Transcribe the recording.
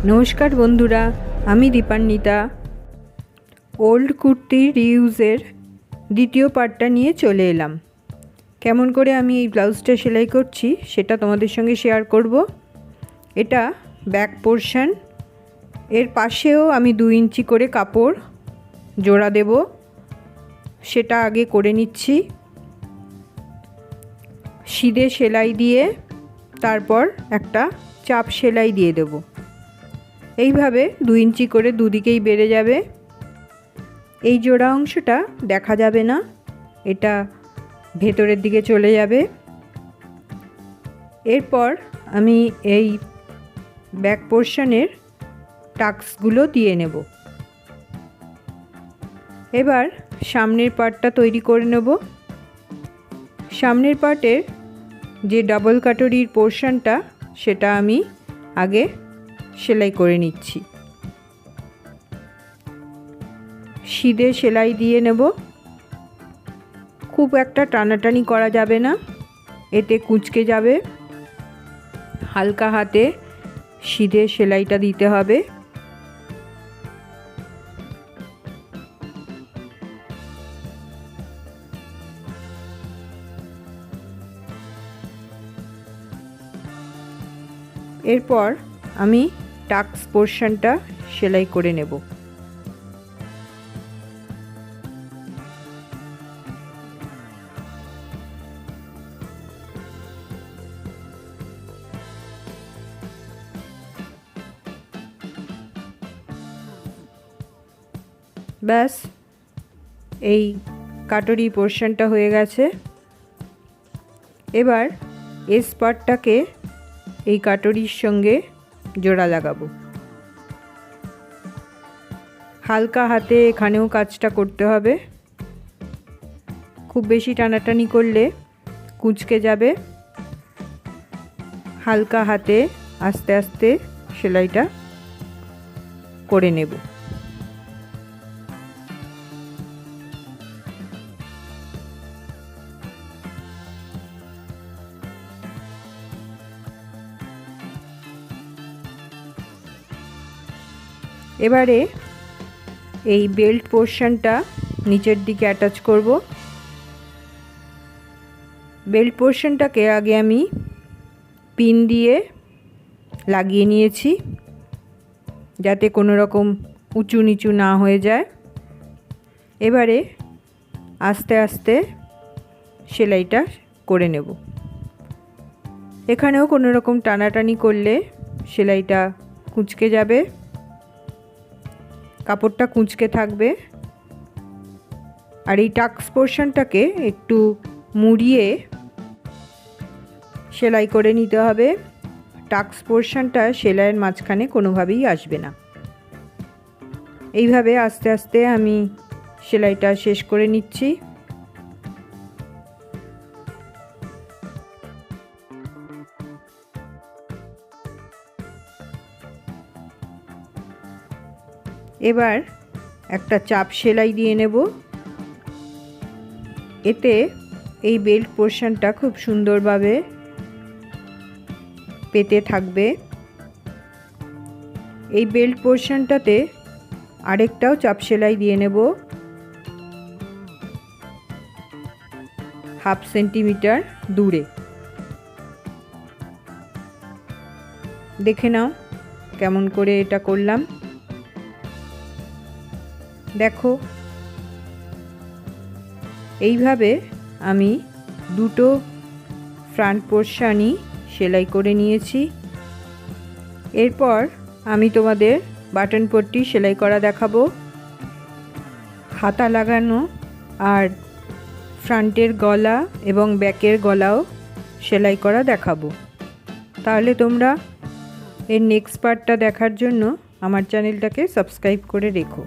नमस्कार बंधुरा आमी दीपान्विता ओल्ड कुर्ती रिउजेर द्वितीय पार्टटा निये चले एलाम। केमन करे आमी एई ब्लाउजटा सेलाई करछि सेटा तोमादेर संगे शेयार करब। एटा बैक पोर्शन एर पाशेओ आमी 2 इंची करे कापड़ जोड़ा देब, सेटा आगे करे निচ্ছি। सीधे सेलाई दिए तारपर एकटा चाप सेलाई दिए देब। এইভাবে 2 इंची করে দুদিকেই বেড়ে যাবে। এই জোড়া অংশটা দেখা যাবে না, এটা ভেতরের দিকে চলে যাবে। এরপর আমি এই ব্যাক পোরশনের টাক্সগুলো দিয়ে নেব। এবার সামনের পার্টটা তৈরি করে নেব। সামনের পার্টের যে ডাবল কাটরির পোরশনটা সেটা আমি আগে সেলাই করে নিচ্ছি। সিধে সেলাই দিয়ে নেব। খুব একটা টানাটানি করা যাবে না, এতে কুঁচকে যাবে। হালকা হাতে সিধে সেলাইটা দিতে হবে। এরপর আমি টাক্স পোরশনটা সেলাই করে নেব। ব্যাস এই কাটরি পোরশনটা হয়ে গেছে। এবার এস পার্টটাকে এই কাটরির সঙ্গে জোড়া লাগাবো। হালকা হাতে এখানেও কাজটা করতে হবে, খুব বেশি টানাটানি করলে কুঁচকে যাবে। হালকা হাতে আস্তে আস্তে সেলাইটা করে নেব। এবারে এই বেল্ট পোরশনটা নিচের দিকে অ্যাটাচ করব। বেল্ট পোরশনটাকে আগে আমি পিন দিয়ে লাগিয়ে নিয়েছি যাতে কোনো রকম উঁচু নিচু না হয়ে যায়। এবারে আস্তে আস্তে সেলাইটা করে নেব। এখানেও কোনো রকম টানাটানি করলে সেলাইটা কুঁচকে যাবে, কাপড়টা কুঁচকে থাকবে। আর এই টাক্স পোরশনটাকে একটু মুড়িয়ে সেলাই করে নিতে হবে। টাক্স পোরশনটা সেলাইয়ের মাঝখানে কোনোভাবেই আসবে না। এইভাবে আস্তে আস্তে আমি সেলাইটা শেষ করে নিচ্ছি। এবার একটা চাপ সেলাই দিয়ে নেব। এতে এই বেল্ট পোরশনটা খুব সুন্দরভাবে পেতে থাকবে। এই বেল্ট পোরশনটাতে আরেকটাও চাপ সেলাই দিয়ে নেব, 1/2 সেন্টিমিটার দূরে। দেখে নাও কেমন করে এটা করলাম। দেখো এইভাবে আমি দুটো ফ্রন্ট পোরশনই সেলাই করে নিয়েছি। এরপর আমি তোমাদের বাটন পট্টি সেলাই করা দেখাবো, হাতা লাগানো আর ফ্রন্টের গলা এবং ব্যাকের গলাও সেলাই করা দেখাবো। তাহলে তোমরা এর নেক্সট পার্টটা দেখার জন্য আমার চ্যানেলটাকে সাবস্ক্রাইব করে রেখো।